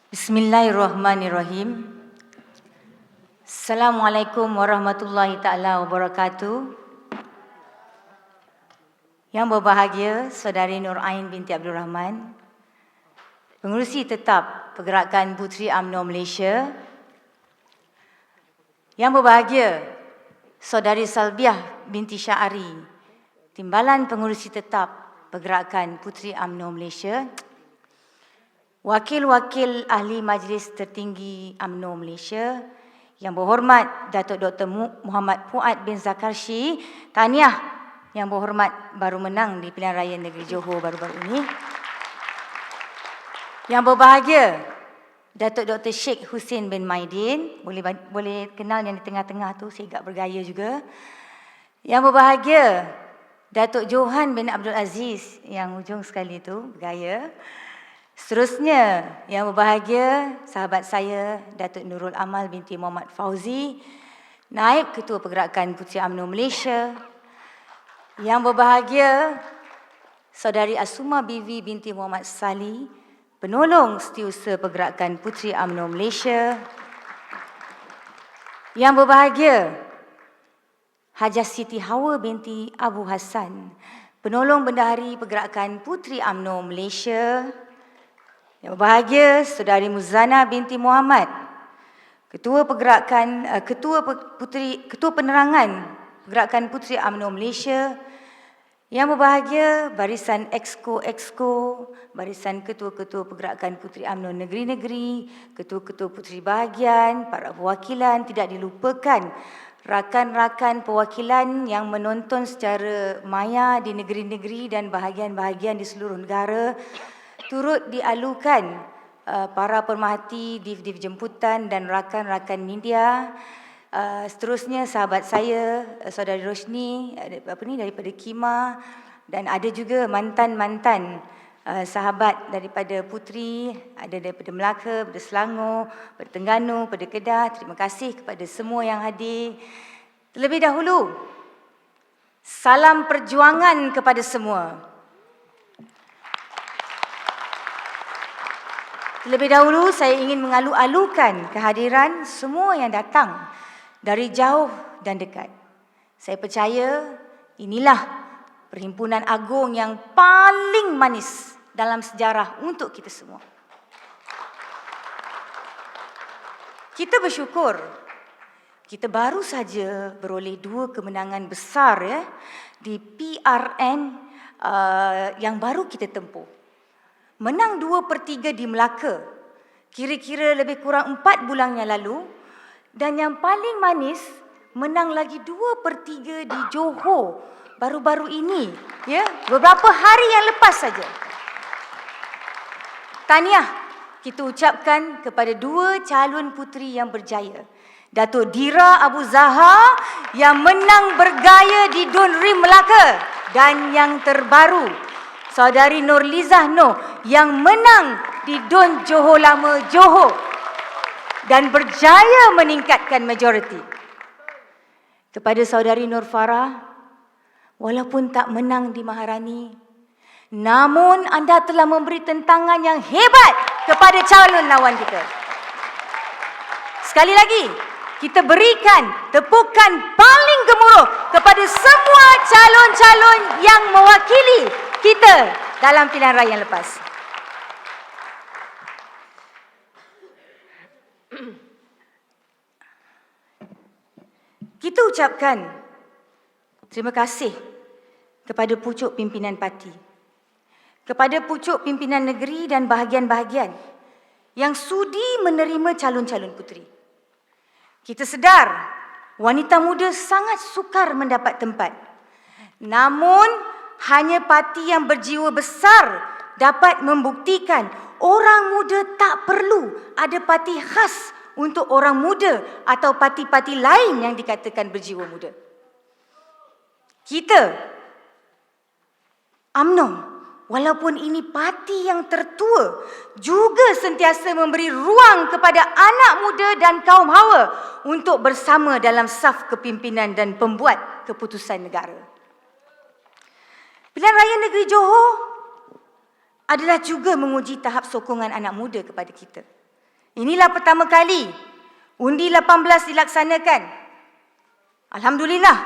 Bismillahirrahmanirrahim. Assalamualaikum warahmatullahi taala wabarakatuh. Yang berbahagia Saudari Nur Ain binti Abdul Rahman, Pengerusi Tetap Pergerakan Puteri UMNO Malaysia. Yang berbahagia Saudari Salbiah binti Syahari, Timbalan Pengerusi Tetap Pergerakan Puteri UMNO Malaysia. Wakil-wakil Ahli Majlis Tertinggi UMNO Malaysia, Yang berhormat Datuk Dr. Muhammad Fuad bin Zakarshi, tahniah Yang berhormat baru menang di Pilihan Raya Negeri Johor baru-baru ini. Yang berbahagia Datuk Dr. Sheikh Hussein bin Maidin, boleh kenal yang di tengah-tengah tu, saya agak bergaya juga. Yang berbahagia Datuk Johan bin Abdul Aziz, yang ujung sekali tu, bergaya. Seterusnya, yang berbahagia sahabat saya Datuk Nurul Amal binti Muhammad Fauzi, Naib Ketua Pergerakan Puteri UMNO Malaysia. Yang berbahagia Saudari Asuma Bivi binti Muhammad Sali, Penolong Setiausaha Pergerakan Puteri UMNO Malaysia. Yang berbahagia Hajah Siti Hawa binti Abu Hassan, Penolong Bendahari Pergerakan Puteri UMNO Malaysia. Yang berbahagia Saudari Muzana binti Muhammad, Ketua Penerangan Pergerakan Puteri UMNO Malaysia. Yang berbahagia Barisan Exco, Barisan Ketua-Ketua Pergerakan Puteri UMNO Negeri-Negeri, Ketua-Ketua Puteri Bahagian, para perwakilan, tidak dilupakan rakan-rakan perwakilan yang menonton secara maya di negeri-negeri dan bahagian-bahagian di seluruh negara. Turut dialukan para pemerhati div-div jemputan dan rakan-rakan media. Seterusnya sahabat saya Saudari Roshni daripada Kima, dan ada juga mantan-mantan sahabat daripada Puteri, ada daripada Melaka, daripada Selangor, daripada Terengganu, daripada Kedah. Terima kasih kepada semua yang hadir. Terlebih dahulu, salam perjuangan kepada semua. Terlebih dahulu saya ingin mengalu-alukan kehadiran semua yang datang dari jauh dan dekat. Saya percaya inilah perhimpunan agung yang paling manis dalam sejarah untuk kita semua. Kita bersyukur kita baru saja beroleh 2 kemenangan besar di PRN yang baru kita tempuh. Menang 2/3 di Melaka, kira-kira lebih kurang 4 bulan yang lalu. Dan yang paling manis, menang lagi 2/3 di Johor baru-baru ini, beberapa hari yang lepas saja. Tahniah kita ucapkan kepada 2 calon puteri yang berjaya. Datuk Dira Abu Zahar yang menang bergaya di Dun Rim Melaka, dan yang terbaru Saudari Nurlizah Noh yang menang di Dun Johor Lama, Johor, dan berjaya meningkatkan majoriti. Kepada Saudari Nur Farah, walaupun tak menang di Maharani, namun anda telah memberi tentangan yang hebat kepada calon lawan kita. Sekali lagi, kita berikan tepukan paling gemuruh kepada semua calon-calon yang mewakili kita dalam pilihan raya yang lepas. Kita ucapkan terima kasih kepada pucuk pimpinan parti, kepada pucuk pimpinan negeri dan bahagian-bahagian yang sudi menerima calon-calon puteri. Kita sedar wanita muda sangat sukar mendapat tempat. Namun hanya parti yang berjiwa besar dapat membuktikan orang muda tak perlu ada parti khas untuk orang muda atau parti-parti lain yang dikatakan berjiwa muda. Kita, UMNO, walaupun ini parti yang tertua, juga sentiasa memberi ruang kepada anak muda dan kaum hawa untuk bersama dalam saf kepimpinan dan pembuat keputusan negara. Pilihan Raya Negeri Johor adalah juga menguji tahap sokongan anak muda kepada kita. Inilah pertama kali undi 18 dilaksanakan. Alhamdulillah,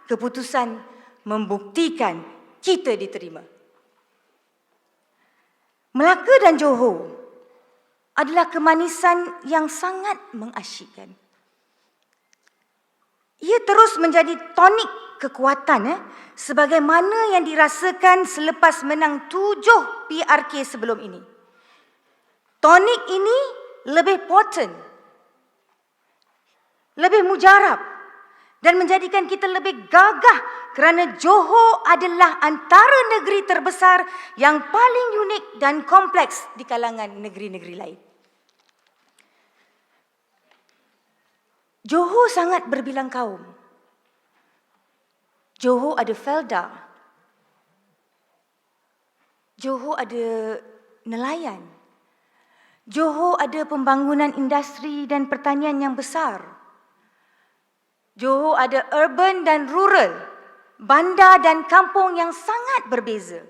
keputusan membuktikan kita diterima. Melaka dan Johor adalah kemanisan yang sangat mengasyikkan. Ia terus menjadi tonik kekuatan sebagaimana yang dirasakan selepas menang 7 PRK sebelum ini. Tonik ini lebih potent, lebih mujarab dan menjadikan kita lebih gagah kerana Johor adalah antara negeri terbesar yang paling unik dan kompleks di kalangan negeri-negeri lain. Johor sangat berbilang kaum. Johor ada Felda. Johor ada nelayan. Johor ada pembangunan industri dan pertanian yang besar. Johor ada urban dan rural, bandar dan kampung yang sangat berbeza.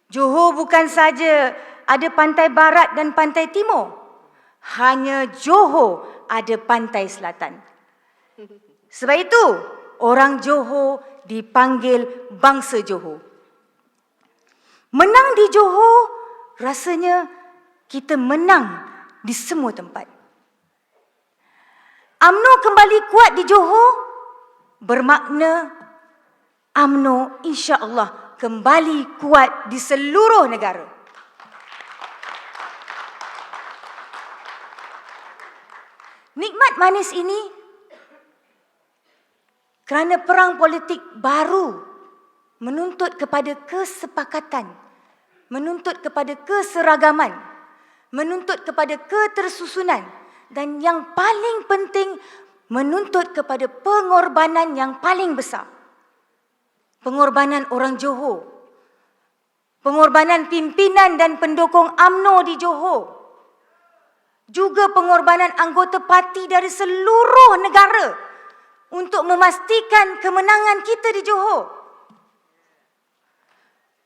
Johor bukan saja ada pantai barat dan pantai timur. Hanya Johor ada pantai selatan. Sebab itu, orang Johor dipanggil bangsa Johor. Menang di Johor, rasanya kita menang di semua tempat. UMNO kembali kuat di Johor, bermakna UMNO insya-Allah kembali kuat di seluruh negara. Nikmat manis ini kerana perang politik baru menuntut kepada kesepakatan, menuntut kepada keseragaman, menuntut kepada ketersusunan dan yang paling penting menuntut kepada pengorbanan yang paling besar. Pengorbanan orang Johor, pengorbanan pimpinan dan pendukung UMNO di Johor, juga pengorbanan anggota parti dari seluruh negara untuk memastikan kemenangan kita di Johor.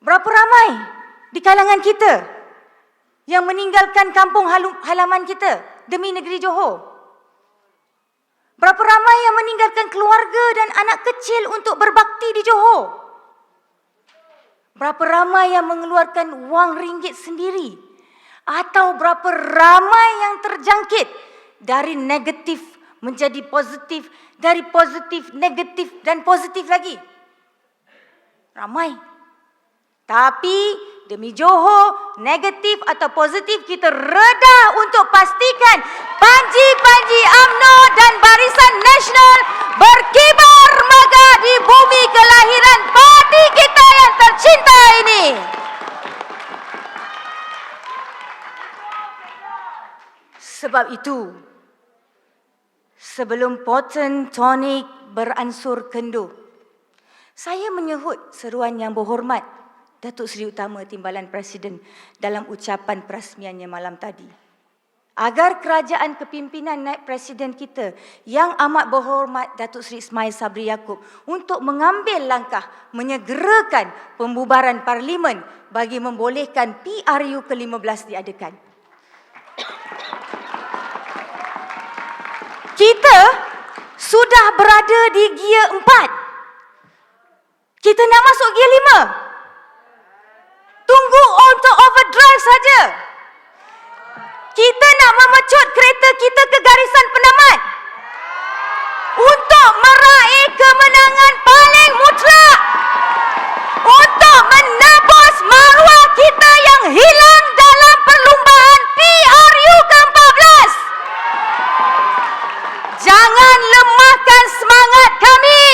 Berapa ramai di kalangan kita yang meninggalkan kampung halaman kita demi negeri Johor? Berapa ramai yang meninggalkan keluarga dan anak kecil untuk berbakti di Johor? Berapa ramai yang mengeluarkan wang ringgit sendiri? Atau berapa ramai yang terjangkit dari negatif menjadi positif, dari positif, negatif dan positif lagi? Ramai. Tapi demi Johor, negatif atau positif kita reda untuk pastikan panji-panji UMNO dan Barisan Nasional berkibar megah di bumi kelahiran parti kita yang tercinta ini. Sebab itu, sebelum poten tonik beransur kendur, saya menyahut seruan yang berhormat Datuk Seri Utama Timbalan Presiden dalam ucapan perasmiannya malam tadi, agar kerajaan kepimpinan naib Presiden kita yang amat berhormat Datuk Seri Ismail Sabri Yaakob untuk mengambil langkah menyegerakan pembubaran Parlimen bagi membolehkan PRU ke-15 diadakan. Kita sudah berada di gear 4. Kita nak masuk gear 5. Tunggu untuk overdrive saja. Kita nak memecut kereta kita ke garisan penamat untuk meraih kemenangan paling mutlak, untuk menebus maruah kita yang hilang dalam perlumbaan PRU ke-14. Jangan lemahkan semangat kami.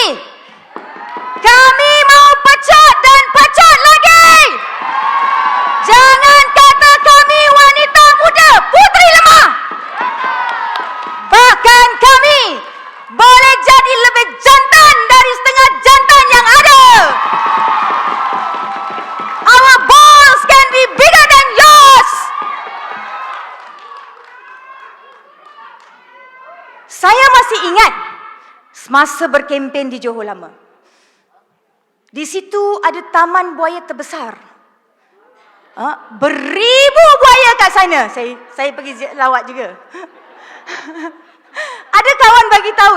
Kami mau pecut dan pecut lagi. Jangan kata kami wanita muda, putri lemah. Bahkan kami boleh jadi lebih jantan dari setengah jantan yang ada. Our balls can be bigger than yours. Saya masih ingat semasa berkempen di Johor Lama. Di situ ada taman buaya terbesar. Beribu buaya kat sana. Saya pergi lawat juga. Ada kawan bagi tahu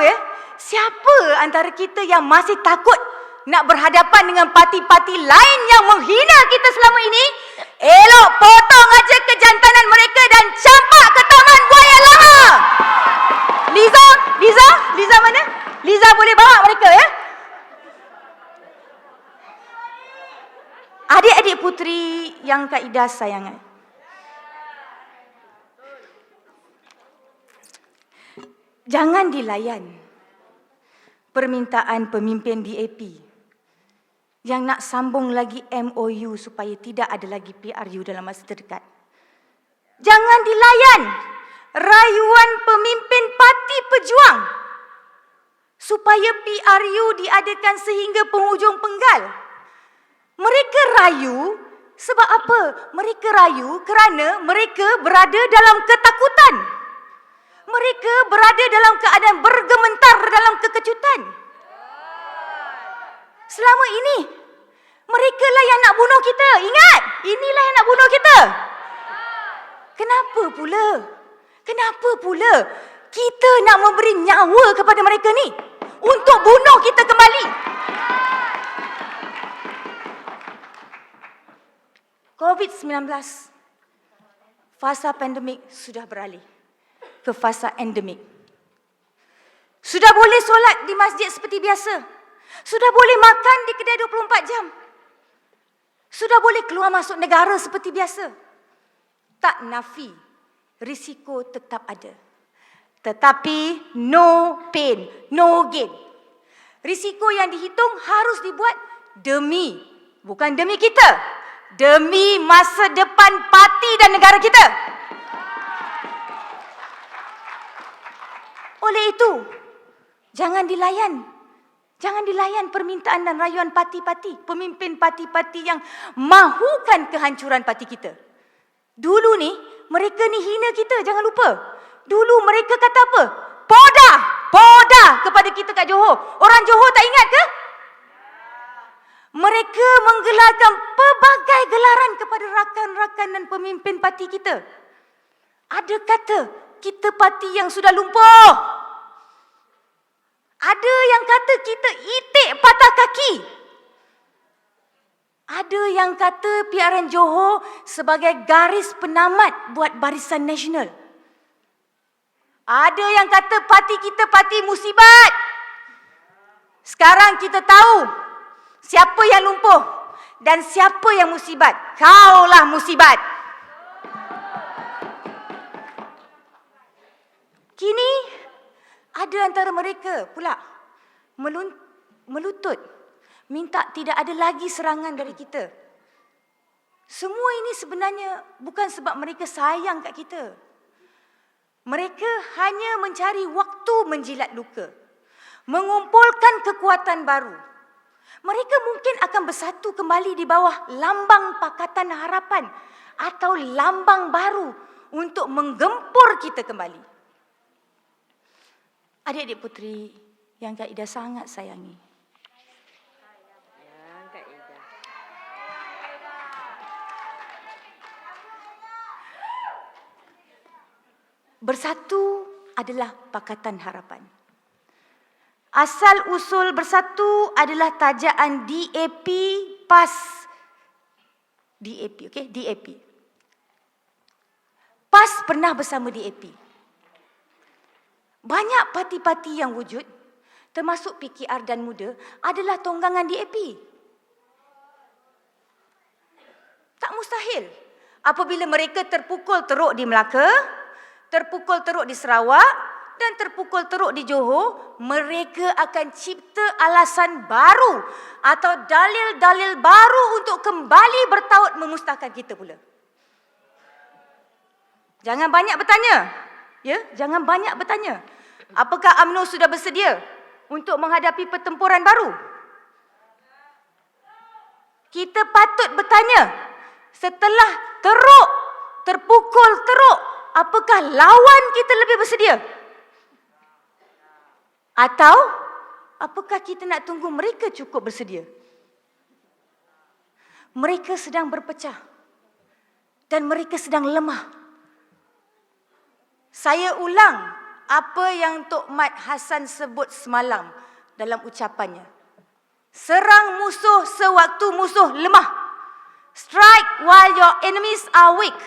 siapa antara kita yang masih takut nak berhadapan dengan parti-parti lain yang menghina kita selama ini? Elok potong aja kejantanan mereka dan campak ke taman buaya lama. Liza mana? Liza boleh bawa mereka Adik-adik puteri yang Kak Ida sayangi. Jangan dilayan permintaan pemimpin DAP yang nak sambung lagi MOU supaya tidak ada lagi PRU dalam masa terdekat. Jangan dilayan rayuan pemimpin Parti Pejuang supaya PRU diadakan sehingga penghujung penggal. Mereka rayu sebab apa? Mereka rayu kerana mereka berada dalam ketakutan. Mereka berada dalam keadaan bergementar dalam kekejutan. Selama ini, mereka lah yang nak bunuh kita. Ingat, inilah yang nak bunuh kita. Kenapa pula kita nak memberi nyawa kepada mereka ni untuk bunuh kita kembali? COVID-19, fasa pandemik sudah beralih ke fasa endemik. Sudah boleh solat di masjid seperti biasa. Sudah boleh makan di kedai 24 jam. Sudah boleh keluar masuk negara seperti biasa. Tak nafi, risiko tetap ada. Tetapi no pain, no gain. Risiko yang dihitung harus dibuat bukan demi kita, demi masa depan parti dan negara kita. Oleh itu, jangan dilayan permintaan dan rayuan parti-parti, pemimpin parti-parti yang mahukan kehancuran parti kita. Dulu ni, mereka ni hina kita, jangan lupa. Dulu mereka kata apa? Podah kepada kita kat Johor. Orang Johor tak ingat ke? Mereka menggelarkan pelbagai gelaran kepada rakan-rakan dan pemimpin parti kita. Ada kata, kita parti yang sudah lumpuh. Ada yang kata kita itik patah kaki. Ada yang kata PRN Johor sebagai garis penamat buat Barisan Nasional. Ada yang kata parti kita parti musibat. Sekarang kita tahu siapa yang lumpuh dan siapa yang musibat. Kaulah musibat. Kini ada antara mereka pula melutut, minta tidak ada lagi serangan dari kita. Semua ini sebenarnya bukan sebab mereka sayang kat kita. Mereka hanya mencari waktu menjilat luka, mengumpulkan kekuatan baru. Mereka mungkin akan bersatu kembali di bawah lambang Pakatan Harapan atau lambang baru untuk menggempur kita kembali. Adik-adik puteri yang Kak Ida sangat sayangi. Bersatu adalah Pakatan Harapan. Asal usul bersatu adalah tajaan DAP PAS. DAP, okey? DAP. PAS pernah bersama DAP. Banyak parti-parti yang wujud, termasuk PKR dan Muda, adalah tonggangan DAP. Tak mustahil apabila mereka terpukul teruk di Melaka, terpukul teruk di Sarawak dan terpukul teruk di Johor, mereka akan cipta alasan baru atau dalil-dalil baru untuk kembali bertaut memusnahkan kita pula. Jangan banyak bertanya. Jangan banyak bertanya. Apakah UMNO sudah bersedia untuk menghadapi pertempuran baru? Kita patut bertanya, setelah terpukul teruk, apakah lawan kita lebih bersedia? Atau apakah kita nak tunggu mereka cukup bersedia? Mereka sedang berpecah. dan mereka sedang lemah. Saya ulang apa yang Tok Mat Hassan sebut semalam dalam ucapannya. Serang musuh sewaktu musuh lemah. Strike while your enemies are weak.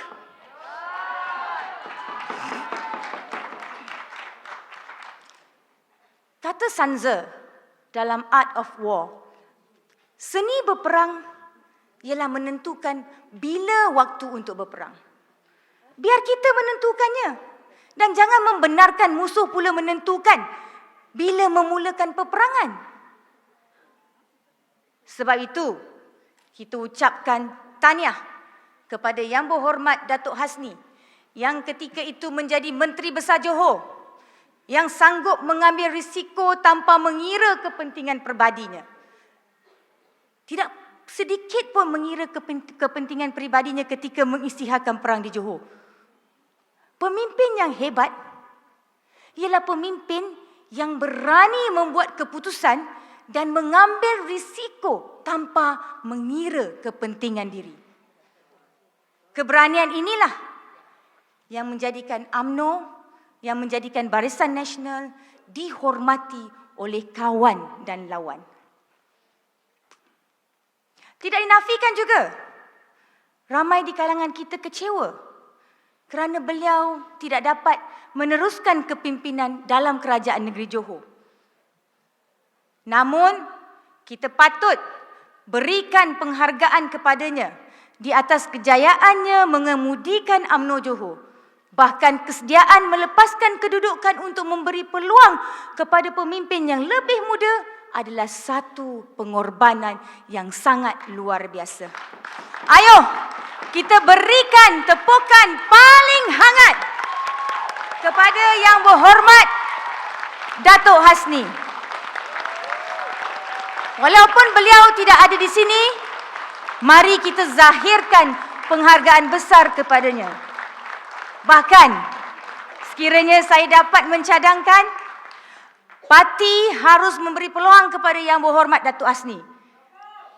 Kata Sanzer dalam Art of War, seni berperang ialah menentukan bila waktu untuk berperang. Biar kita menentukannya. Dan jangan membenarkan musuh pula menentukan bila memulakan peperangan. Sebab itu, kita ucapkan tahniah kepada Yang Berhormat Datuk Hasni yang ketika itu menjadi Menteri Besar Johor, yang sanggup mengambil risiko tanpa mengira kepentingan peribadinya. Tidak sedikit pun mengira kepentingan peribadinya ketika mengisytiharkan perang di Johor. Pemimpin yang hebat ialah pemimpin yang berani membuat keputusan dan mengambil risiko tanpa mengira kepentingan diri. Keberanian inilah yang menjadikan UMNO, yang menjadikan Barisan Nasional dihormati oleh kawan dan lawan. Tidak dinafikan juga, ramai di kalangan kita kecewa kerana beliau tidak dapat meneruskan kepimpinan dalam kerajaan negeri Johor. Namun, kita patut berikan penghargaan kepadanya di atas kejayaannya mengemudikan UMNO Johor. Bahkan kesediaan melepaskan kedudukan untuk memberi peluang kepada pemimpin yang lebih muda adalah satu pengorbanan yang sangat luar biasa. Ayo, kita berikan tepukan paling hangat kepada Yang Berhormat Datuk Hasni. Walaupun beliau tidak ada di sini, mari kita zahirkan penghargaan besar kepadanya. Bahkan, sekiranya saya dapat mencadangkan, parti harus memberi peluang kepada Yang Berhormat Datuk Hasni.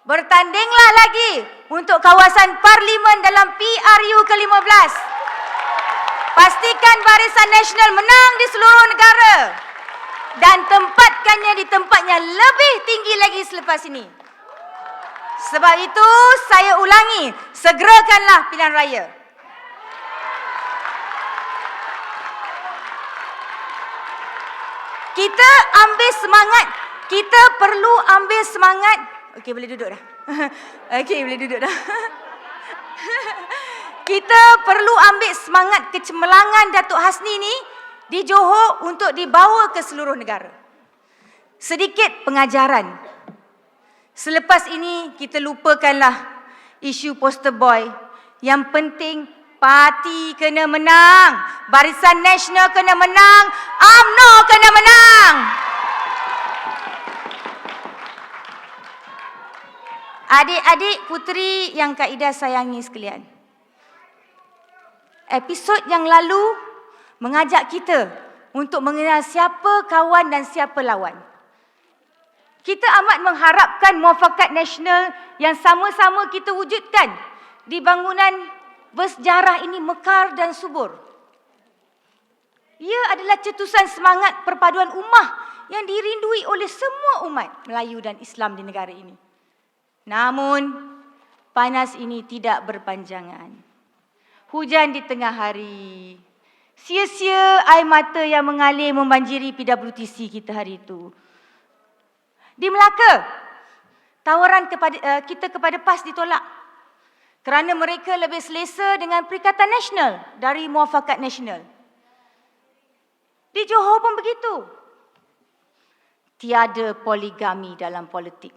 Bertandinglah lagi untuk kawasan parlimen dalam PRU ke-15. Pastikan Barisan Nasional menang di seluruh negara dan tempatkannya di tempatnya lebih tinggi lagi selepas ini. Sebab itu saya ulangi, segerakanlah pilihan raya. Kita ambil semangat, kita perlu ambil semangat. Okey, boleh duduk dah. Okey, boleh duduk dah. Kita perlu ambil semangat kecemerlangan Datuk Hasni ni di Johor untuk dibawa ke seluruh negara. Sedikit pengajaran. Selepas ini kita lupakanlah isu poster boy. Yang penting parti kena menang, Barisan Nasional kena menang, UMNO kena menang. Adik-adik puteri yang Kak Ida sayangi sekalian, episod yang lalu mengajak kita untuk mengenal siapa kawan dan siapa lawan. Kita amat mengharapkan muafakat nasional yang sama-sama kita wujudkan di bangunan bersejarah ini mekar dan subur. Ia adalah cetusan semangat perpaduan ummah yang dirindui oleh semua umat Melayu dan Islam di negara ini. Namun, panas ini tidak berpanjangan. Hujan di tengah hari. Sia-sia air mata yang mengalir membanjiri PWTC kita hari itu. Di Melaka, tawaran kita kepada PAS ditolak kerana mereka lebih selesa dengan Perikatan Nasional dari Muafakat Nasional. Di Johor pun begitu. Tiada poligami dalam politik.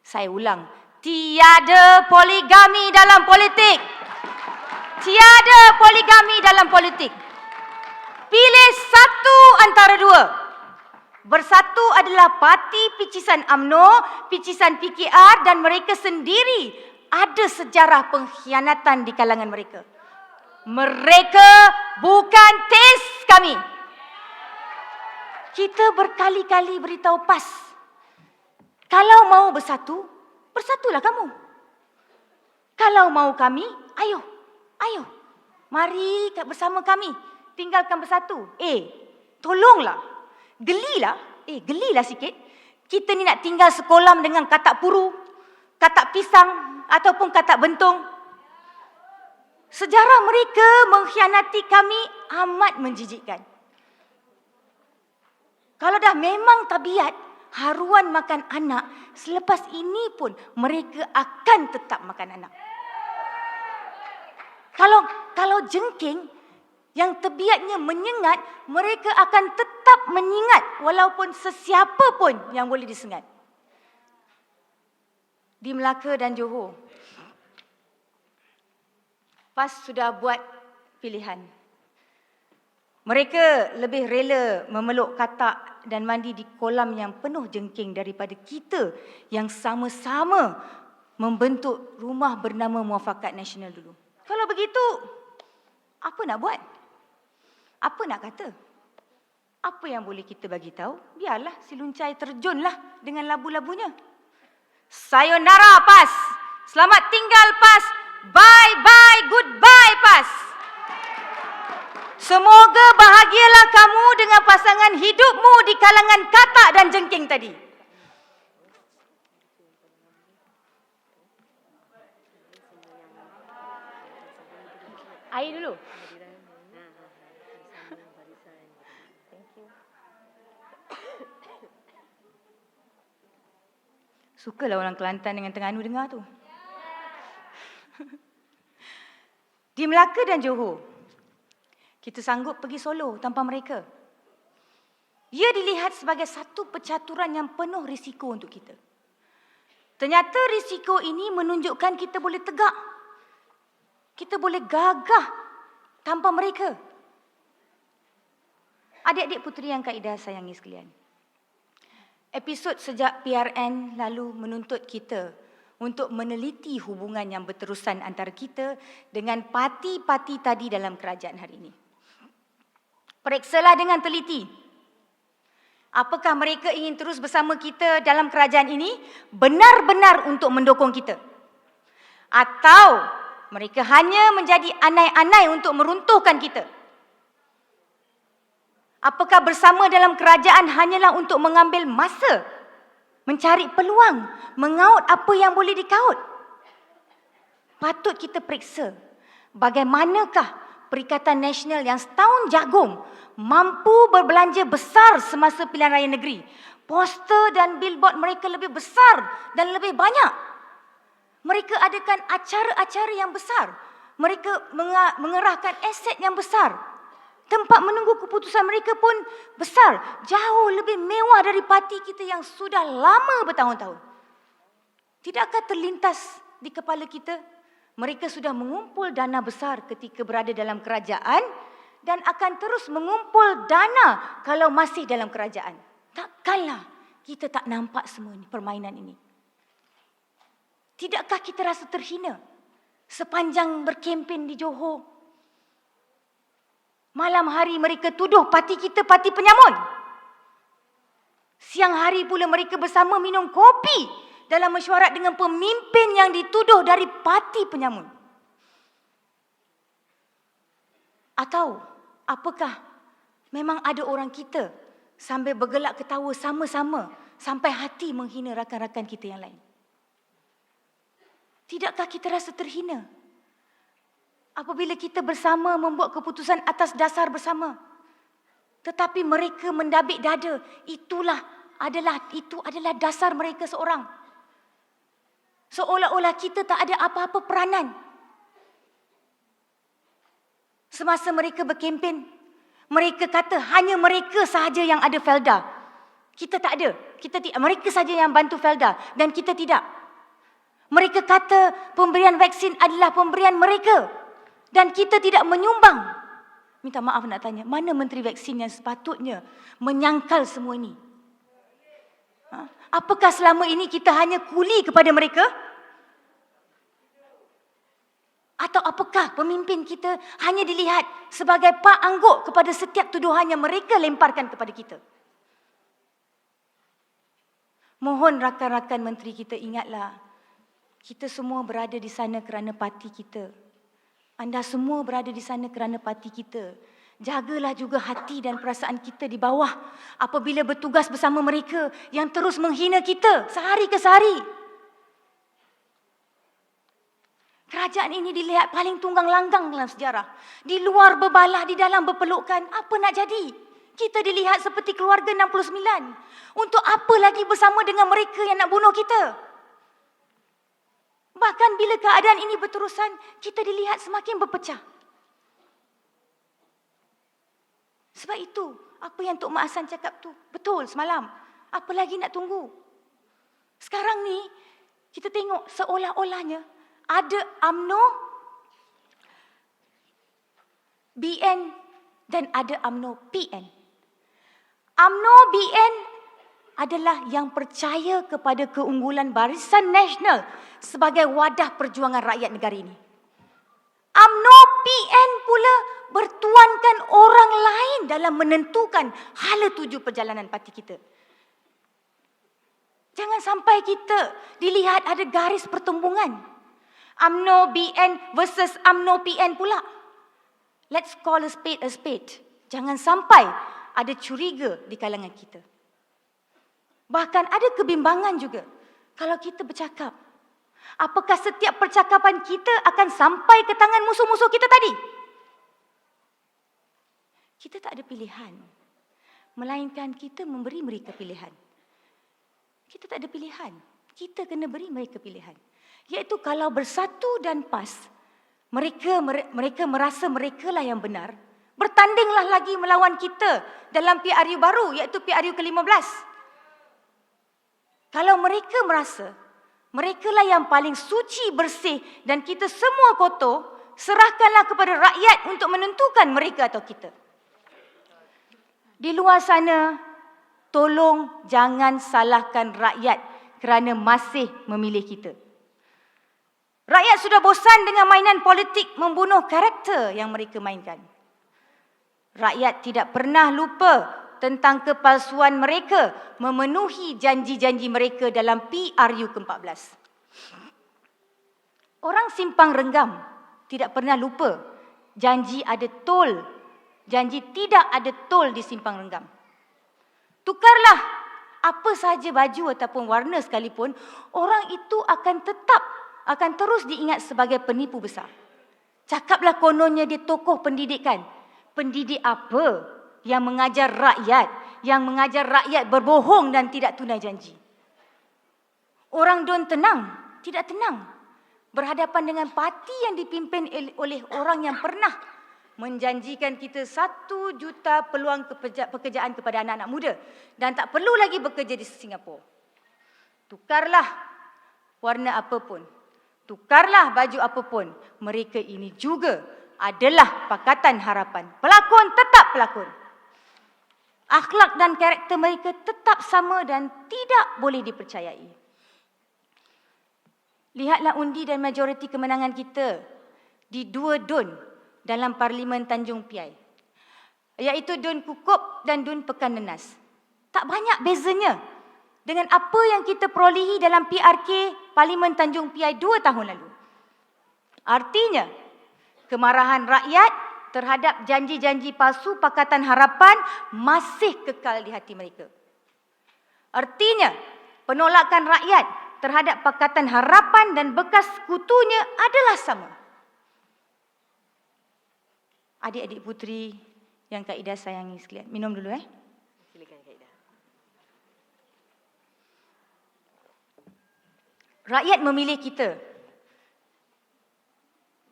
Saya ulang, tiada poligami dalam politik. Tiada poligami dalam politik. Pilih satu antara dua. Bersatu adalah parti picisan UMNO, picisan PKR dan mereka sendiri ada sejarah pengkhianatan di kalangan mereka. Mereka bukan tes kami. Kita berkali-kali beritahu PAS, kalau mau bersatu, bersatulah kamu. Kalau mau kami, ayo, Ayo, mari bersama kami tinggalkan bersatu. Tolonglah. Gelilah sikit. Kita ni nak tinggal sekolam dengan katak puru, katak pisang ataupun katak bentung. Sejarah mereka mengkhianati kami amat menjijikkan. Kalau dah memang tabiat haruan makan anak, selepas ini pun mereka akan tetap makan anak. Kalau jengking yang tabiatnya menyengat, mereka akan tetap menyengat walaupun sesiapa pun yang boleh disengat. Di Melaka dan Johor, PAS sudah buat pilihan. Mereka lebih rela memeluk katak dan mandi di kolam yang penuh jengking daripada kita yang sama-sama membentuk rumah bernama Muafakat Nasional dulu. Kalau begitu, apa nak buat? Apa nak kata? Apa yang boleh kita bagi tahu? Biarlah si Luncai terjunlah dengan labu-labunya. Sayonara PAS. Selamat tinggal PAS. Bye-bye, goodbye PAS. Semoga bahagialah kamu dengan pasangan hidupmu di kalangan katak dan jengking tadi. Air dulu. Sukalah orang Kelantan dengan Terengganu dengar tu. Di Melaka dan Johor, kita sanggup pergi solo tanpa mereka. Ia dilihat sebagai satu percaturan yang penuh risiko untuk kita. Ternyata risiko ini menunjukkan kita boleh tegak. Kita boleh gagah tanpa mereka. Adik-adik puteri yang Kak Ida sayangi sekalian, episod sejak PRN lalu menuntut kita untuk meneliti hubungan yang berterusan antara kita dengan parti-parti tadi dalam kerajaan hari ini. Periksalah dengan teliti. Apakah mereka ingin terus bersama kita dalam kerajaan ini benar-benar untuk mendukung kita? Atau mereka hanya menjadi anai-anai untuk meruntuhkan kita? Apakah bersama dalam kerajaan hanyalah untuk mengambil masa, mencari peluang, mengaut apa yang boleh dikaut? Patut kita periksa bagaimanakah Perikatan Nasional yang setahun jagung mampu berbelanja besar semasa pilihan raya negeri. Poster dan billboard mereka lebih besar dan lebih banyak. Mereka adakan acara-acara yang besar. Mereka mengerahkan aset yang besar. Tempat menunggu keputusan mereka pun besar. Jauh lebih mewah dari parti kita yang sudah lama bertahun-tahun. Tidakkah terlintas di kepala kita? Mereka sudah mengumpul dana besar ketika berada dalam kerajaan dan akan terus mengumpul dana kalau masih dalam kerajaan. Takkanlah kita tak nampak semua ini, permainan ini. Tidakkah kita rasa terhina sepanjang berkempen di Johor? Malam hari mereka tuduh parti kita parti penyamun. Siang hari pula mereka bersama minum kopi dalam mesyuarat dengan pemimpin yang dituduh dari parti penyamun. Atau apakah memang ada orang kita sambil bergelak ketawa sama-sama sampai hati menghina rakan-rakan kita yang lain? Tidakkah kita rasa terhina apabila kita bersama membuat keputusan atas dasar bersama, tetapi mereka mendabik dada? Itu adalah dasar mereka seorang. Seolah-olah kita tak ada apa-apa peranan. Semasa mereka berkempen, mereka kata hanya mereka sahaja yang ada Felda. Kita tak ada. Mereka sahaja yang bantu Felda dan kita tidak. Mereka kata pemberian vaksin adalah pemberian mereka dan kita tidak menyumbang. Minta maaf nak tanya, mana menteri vaksin yang sepatutnya menyangkal semua ini? Apakah selama ini kita hanya kuli kepada mereka? Atau apakah pemimpin kita hanya dilihat sebagai pak angguk kepada setiap tuduhan yang mereka lemparkan kepada kita? Mohon rakan-rakan menteri kita ingatlah, kita semua berada di sana kerana parti kita. Anda semua berada di sana kerana parti kita. Jagalah juga hati dan perasaan kita di bawah apabila bertugas bersama mereka yang terus menghina kita sehari ke sehari. Kerajaan ini dilihat paling tunggang langgang dalam sejarah. Di luar berbalah, di dalam berpelukan. Apa nak jadi? Kita dilihat seperti keluarga 69. Untuk apa lagi bersama dengan mereka yang nak bunuh kita? Bahkan bila keadaan ini berterusan, kita dilihat semakin berpecah. Sebab itu, apa yang Tok Mak Hassan cakap tu betul semalam. Apa lagi nak tunggu? Sekarang ni, kita tengok seolah-olahnya ada UMNO, BN dan ada UMNO PN. UMNO BN adalah yang percaya kepada keunggulan Barisan Nasional sebagai wadah perjuangan rakyat negara ini. UMNO PN pula bertuankan orang lain dalam menentukan hala tuju perjalanan parti kita. Jangan sampai kita dilihat ada garis pertembungan. UMNO BN versus UMNO PN pula. Let's call a spade a spade. Jangan sampai ada curiga di kalangan kita. Bahkan ada kebimbangan juga kalau kita bercakap. Apakah setiap percakapan kita akan sampai ke tangan musuh-musuh kita tadi? Kita tak ada pilihan. Melainkan kita memberi mereka pilihan. Kita tak ada pilihan. Kita kena beri mereka pilihan. Iaitu kalau bersatu dan PAS, mereka merasa mereka lah yang benar, bertandinglah lagi melawan kita dalam PRU baru, iaitu PRU ke-15. Kalau mereka merasa mereka lah yang paling suci, bersih dan kita semua kotor, serahkanlah kepada rakyat untuk menentukan mereka atau kita. Di luar sana, tolong jangan salahkan rakyat kerana masih memilih kita. Rakyat sudah bosan dengan mainan politik membunuh karakter yang mereka mainkan. Rakyat tidak pernah lupa tentang kepalsuan mereka memenuhi janji-janji mereka dalam PRU ke-14. Orang Simpang Renggam tidak pernah lupa janji ada tol, janji tidak ada tol di Simpang Renggam. Tukarlah apa sahaja baju ataupun warna sekalipun, orang itu akan terus diingat sebagai penipu besar. Cakaplah kononnya dia tokoh pendidikan. Pendidik apa yang mengajar rakyat berbohong dan tidak tunai janji? Orang Don tenang, tidak tenang berhadapan dengan parti yang dipimpin oleh orang yang pernah menjanjikan kita 1 juta peluang pekerjaan kepada anak-anak muda dan tak perlu lagi bekerja di Singapura. Tukarlah warna apapun, tukarlah baju apapun, mereka ini juga adalah Pakatan Harapan. Pelakon tetap pelakon. Akhlak dan karakter mereka tetap sama dan tidak boleh dipercayai. Lihatlah undi dan majoriti kemenangan kita di 2 Dun dalam Parlimen Tanjung Piai, iaitu Dun Kukup dan Dun Pekan Nenas. Tak banyak bezanya dengan apa yang kita perolehi dalam PRK Parlimen Tanjung Piai 2 tahun lalu. Artinya, kemarahan rakyat terhadap janji-janji palsu Pakatan Harapan masih kekal di hati mereka. Artinya, penolakan rakyat terhadap Pakatan Harapan dan bekas sekutunya adalah sama. Adik-adik puteri yang Kak Ida sayangi sekalian, minum dulu Silakan Kak Ida. Rakyat memilih kita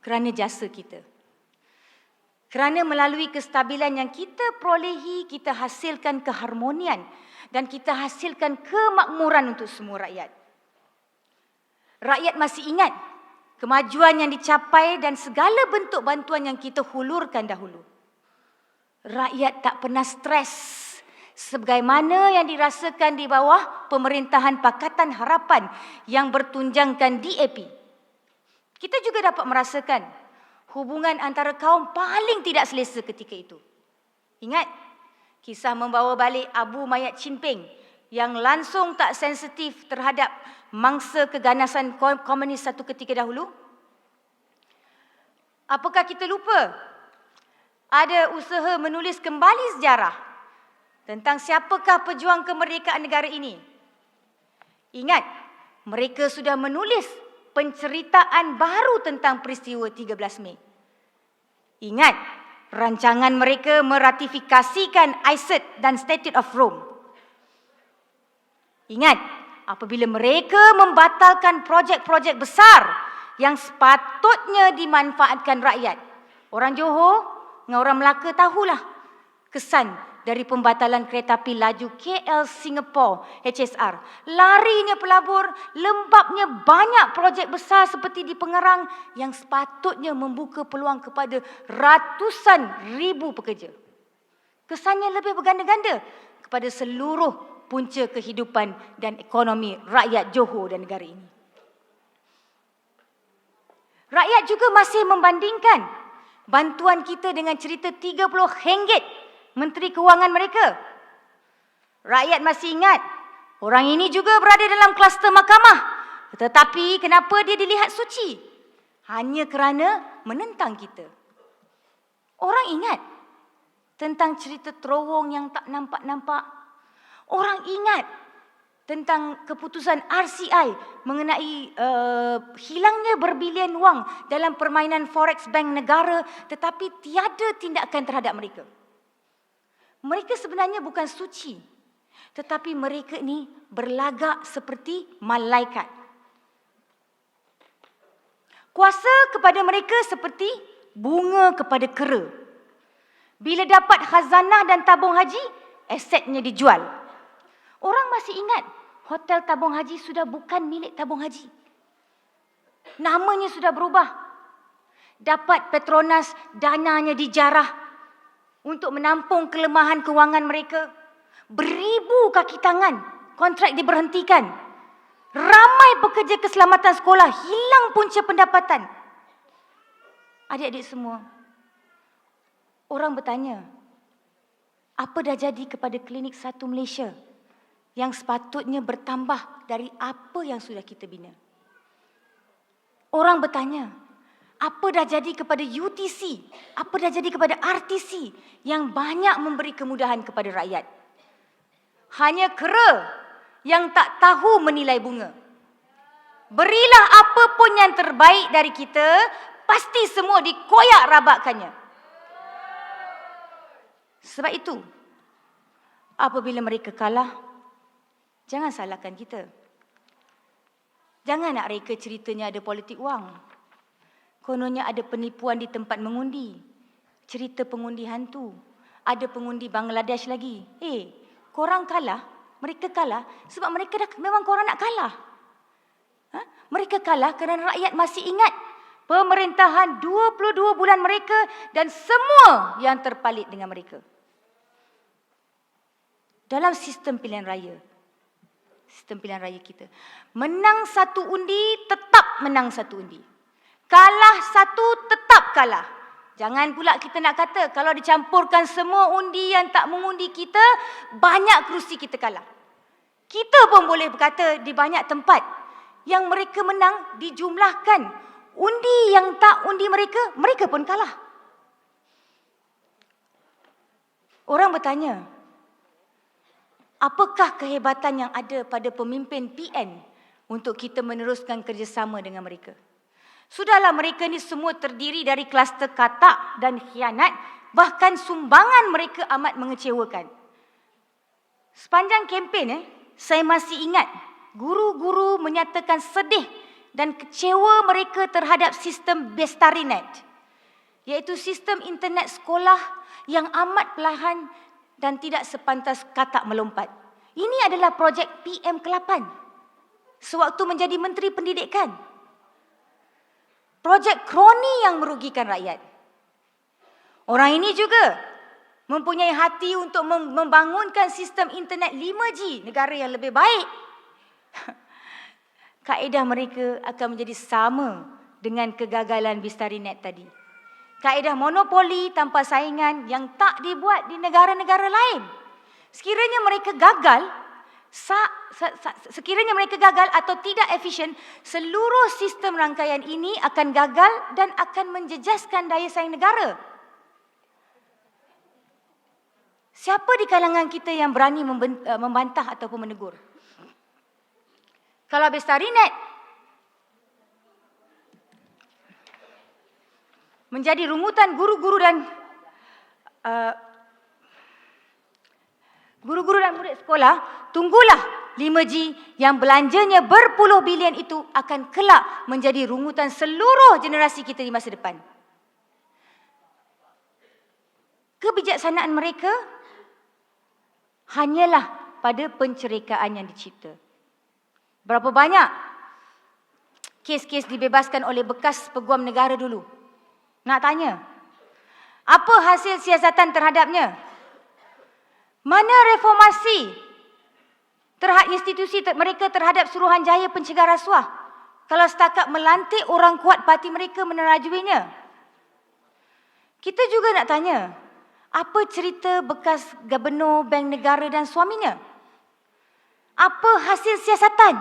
kerana jasa kita. Kerana melalui kestabilan yang kita perolehi, kita hasilkan keharmonian dan kita hasilkan kemakmuran untuk semua rakyat. Rakyat masih ingat kemajuan yang dicapai dan segala bentuk bantuan yang kita hulurkan dahulu. Rakyat tak pernah stres sebagaimana yang dirasakan di bawah pemerintahan Pakatan Harapan yang bertunjangkan DAP. Kita juga dapat merasakan hubungan antara kaum paling tidak selesa ketika itu. Ingat kisah membawa balik abu mayat Chin Peng yang langsung tak sensitif terhadap mangsa keganasan komunis satu ketika dahulu? Apakah kita lupa ada usaha menulis kembali sejarah tentang siapakah pejuang kemerdekaan negara ini? Ingat, mereka sudah menulis penceritaan baru tentang peristiwa 13 Mei. Ingat, rancangan mereka meratifikasikan ICET dan Statute of Rome. Ingat, apabila mereka membatalkan projek-projek besar yang sepatutnya dimanfaatkan rakyat. Orang Johor dengan orang Melaka tahulah kesan dari pembatalan kereta api laju KL Singapore HSR. Larinya pelabur, lembabnya banyak projek besar seperti di Pengerang yang sepatutnya membuka peluang kepada ratusan ribu pekerja. Kesannya lebih berganda-ganda kepada seluruh punca kehidupan dan ekonomi rakyat Johor dan negara ini. Rakyat juga masih membandingkan bantuan kita dengan cerita RM30 Menteri Kewangan mereka. Rakyat masih ingat, orang ini juga berada dalam kluster mahkamah. Tetapi kenapa dia dilihat suci? Hanya kerana menentang kita. Orang ingat tentang cerita terowong yang tak nampak-nampak. Orang ingat tentang keputusan RCI mengenai hilangnya berbilion wang dalam permainan Forex Bank negara, tetapi tiada tindakan terhadap mereka. Mereka sebenarnya bukan suci, tetapi mereka ini berlagak seperti malaikat. Kuasa kepada mereka seperti bunga kepada kera. Bila dapat khazanah dan tabung haji, asetnya dijual. Orang masih ingat, hotel tabung haji sudah bukan milik tabung haji. Namanya sudah berubah. Dapat Petronas, dananya dijarah untuk menampung kelemahan kewangan mereka. Beribu kaki tangan, kontrak diberhentikan. Ramai pekerja keselamatan sekolah hilang punca pendapatan. Adik-adik semua, orang bertanya, apa dah jadi kepada Klinik 1 Malaysia yang sepatutnya bertambah dari apa yang sudah kita bina? Orang bertanya, apa dah jadi kepada UTC? Apa dah jadi kepada RTC yang banyak memberi kemudahan kepada rakyat? Hanya kera yang tak tahu menilai bunga. Berilah apa pun yang terbaik dari kita, pasti semua dikoyak rabatkannya. Sebab itu, apabila mereka kalah, jangan salahkan kita. Jangan nak reka ceritanya ada politik wang. Kononnya ada penipuan di tempat mengundi. Cerita pengundi hantu. Ada pengundi Bangladesh lagi. Korang kalah, mereka kalah sebab mereka dah memang korang nak kalah. Mereka kalah kerana rakyat masih ingat pemerintahan 22 bulan mereka dan semua yang terpalit dengan mereka. Dalam sistem pilihan raya kita, menang satu undi, tetap menang satu undi. Kalah satu, tetap kalah. Jangan pula kita nak kata, kalau dicampurkan semua undi yang tak mengundi kita, banyak kerusi kita kalah. Kita pun boleh berkata di banyak tempat, yang mereka menang dijumlahkan. Undi yang tak undi mereka, mereka pun kalah. Orang bertanya, apakah kehebatan yang ada pada pemimpin PN untuk kita meneruskan kerjasama dengan mereka? Sudahlah, mereka ni semua terdiri dari kluster katak dan khianat, bahkan sumbangan mereka amat mengecewakan. Sepanjang kempen, saya masih ingat guru-guru menyatakan sedih dan kecewa mereka terhadap sistem Bestarinet, iaitu sistem internet sekolah yang amat perlahan dan tidak sepantas katak melompat. Ini adalah projek PM ke-8 sewaktu menjadi Menteri Pendidikan. Projek kroni yang merugikan rakyat. Orang ini juga mempunyai hati untuk membangunkan sistem internet 5G negara yang lebih baik. Kaedah mereka akan menjadi sama dengan kegagalan Bestarinet tadi. Kaedah monopoli tanpa saingan yang tak dibuat di negara-negara lain. Sekiranya mereka gagal, Sekiranya mereka gagal atau tidak efisien, seluruh sistem rangkaian ini akan gagal dan akan menjejaskan daya saing negara. Siapa di kalangan kita yang berani membantah ataupun menegur? Kalau Bestarinet menjadi rungutan guru-guru dan murid sekolah, tunggulah 5G yang belanjanya berpuluh bilion itu akan kelak menjadi rungutan seluruh generasi kita di masa depan. Kebijaksanaan mereka hanyalah pada pencerikaan yang dicipta. Berapa banyak kes-kes dibebaskan oleh bekas peguam negara dulu? Nak tanya, apa hasil siasatan terhadapnya? Mana reformasi terhadap institusi mereka terhadap Suruhanjaya Pencegah Rasuah? Kalau setakat melantik orang kuat parti mereka menerajuinya. Kita juga nak tanya, apa cerita bekas Gubernur Bank Negara dan suaminya? Apa hasil siasatan?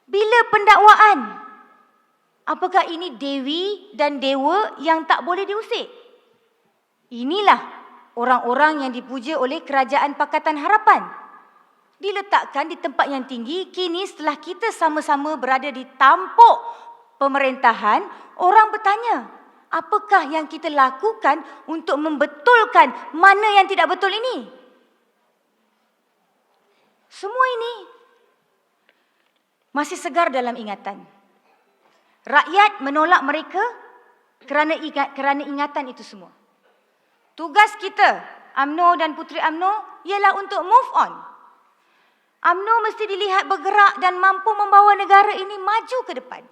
Bila pendakwaan? Apakah ini dewi dan dewa yang tak boleh diusik? Inilah orang-orang yang dipuja oleh Kerajaan Pakatan Harapan. Diletakkan di tempat yang tinggi, kini setelah kita sama-sama berada di tampuk pemerintahan, orang bertanya, apakah yang kita lakukan untuk membetulkan mana yang tidak betul ini? Semua ini masih segar dalam ingatan. Rakyat menolak mereka kerana ingatan itu semua. Tugas kita, UMNO dan Puteri UMNO, ialah untuk move on. UMNO mesti dilihat bergerak dan mampu membawa negara ini maju ke depan.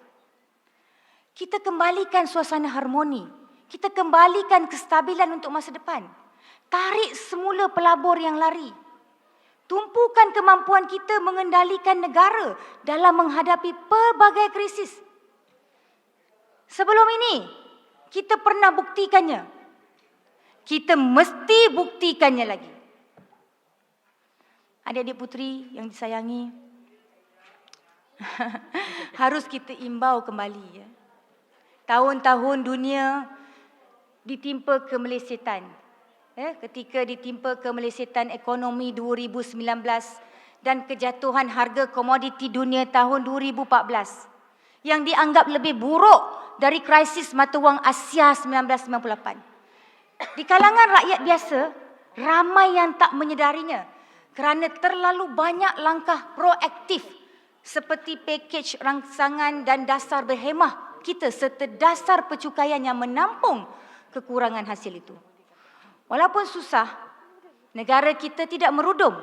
Kita kembalikan suasana harmoni. Kita kembalikan kestabilan untuk masa depan. Tarik semula pelabur yang lari. Tumpukan kemampuan kita mengendalikan negara dalam menghadapi pelbagai krisis. Sebelum ini, kita pernah buktikannya. Kita mesti buktikannya lagi. Adik-adik puteri yang disayangi, harus kita imbau kembali. Ya. Tahun-tahun dunia ditimpa kemelesetan. Ketika ditimpa kemelesetan ekonomi 2019 dan kejatuhan harga komoditi dunia tahun 2014 yang dianggap lebih buruk dari krisis mata wang Asia 1998. Di kalangan rakyat biasa, ramai yang tak menyedarinya kerana terlalu banyak langkah proaktif seperti pakej rangsangan dan dasar berhemah kita serta dasar pencukaian yang menampung kekurangan hasil itu. Walaupun susah, negara kita tidak merudum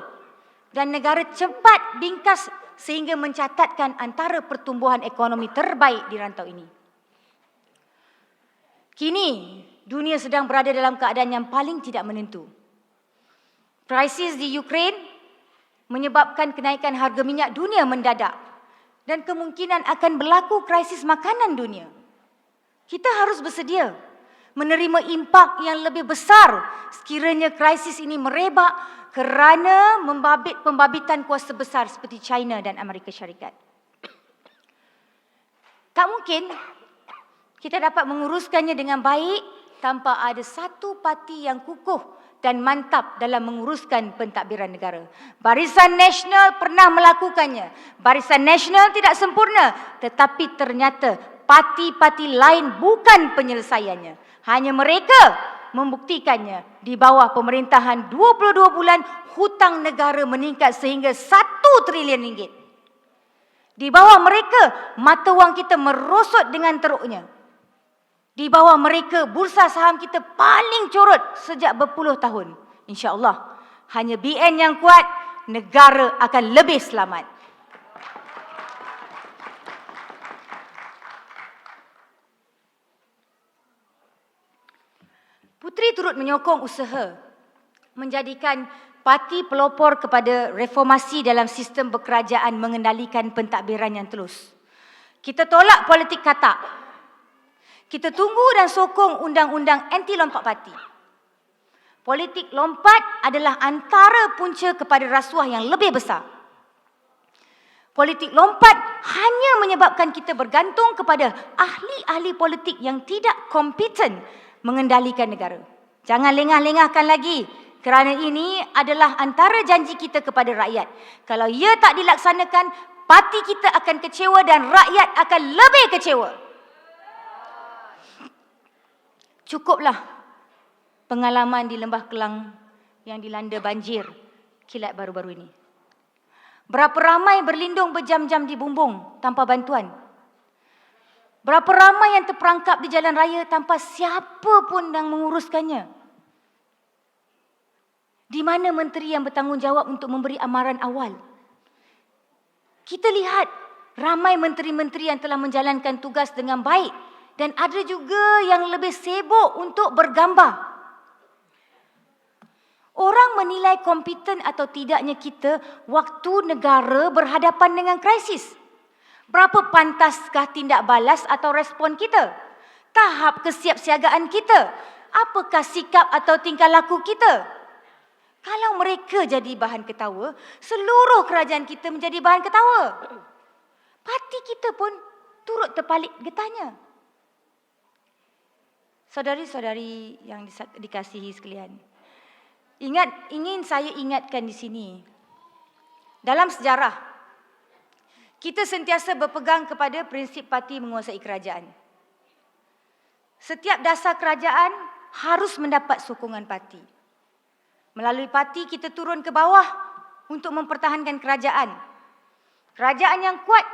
dan negara cepat bingkas sehingga mencatatkan antara pertumbuhan ekonomi terbaik di rantau ini. Kini, dunia sedang berada dalam keadaan yang paling tidak menentu. Krisis di Ukraine menyebabkan kenaikan harga minyak dunia mendadak dan kemungkinan akan berlaku krisis makanan dunia. Kita harus bersedia menerima impak yang lebih besar sekiranya krisis ini merebak kerana pembabitan kuasa besar seperti China dan Amerika Syarikat. Tak mungkin kita dapat menguruskannya dengan baik tanpa ada satu parti yang kukuh dan mantap dalam menguruskan pentadbiran negara. Barisan Nasional pernah melakukannya. Barisan Nasional tidak sempurna, tetapi ternyata parti-parti lain bukan penyelesaiannya. Hanya mereka membuktikannya. Di bawah pemerintahan 22 bulan, hutang negara meningkat sehingga 1 trilion ringgit. Di bawah mereka, mata wang kita merosot dengan teruknya. Di bawah mereka, bursa saham kita paling corot sejak berpuluh tahun. InsyaAllah, hanya BN yang kuat, negara akan lebih selamat. Puteri turut menyokong usaha menjadikan parti pelopor kepada reformasi dalam sistem berkerajaan mengendalikan pentadbiran yang telus. Kita tolak politik katak. Kita tunggu dan sokong undang-undang anti lompat parti. Politik lompat adalah antara punca kepada rasuah yang lebih besar. Politik lompat hanya menyebabkan kita bergantung kepada ahli-ahli politik yang tidak kompeten mengendalikan negara. Jangan lengah-lengahkan lagi, kerana ini adalah antara janji kita kepada rakyat. Kalau ia tak dilaksanakan, parti kita akan kecewa dan rakyat akan lebih kecewa. Cukuplah pengalaman di Lembah Kelang yang dilanda banjir kilat baru-baru ini. Berapa ramai berlindung berjam-jam di bumbung tanpa bantuan? Berapa ramai yang terperangkap di jalan raya tanpa siapa pun yang menguruskannya? Di mana menteri yang bertanggungjawab untuk memberi amaran awal? Kita lihat ramai menteri-menteri yang telah menjalankan tugas dengan baik dan ada juga yang lebih sibuk untuk bergambar. Orang menilai kompeten atau tidaknya kita waktu negara berhadapan dengan krisis. Berapa pantaskah tindak balas atau respon kita? Tahap kesiapsiagaan kita? Apakah sikap atau tingkah laku kita? Kalau mereka jadi bahan ketawa, seluruh kerajaan kita menjadi bahan ketawa. Parti kita pun turut terpalit getahnya. Saudari-saudari yang dikasihi sekalian, ingin saya ingatkan di sini, dalam sejarah, kita sentiasa berpegang kepada prinsip parti menguasai kerajaan. Setiap dasar kerajaan harus mendapat sokongan parti. Melalui parti kita turun ke bawah untuk mempertahankan kerajaan. Kerajaan yang kuat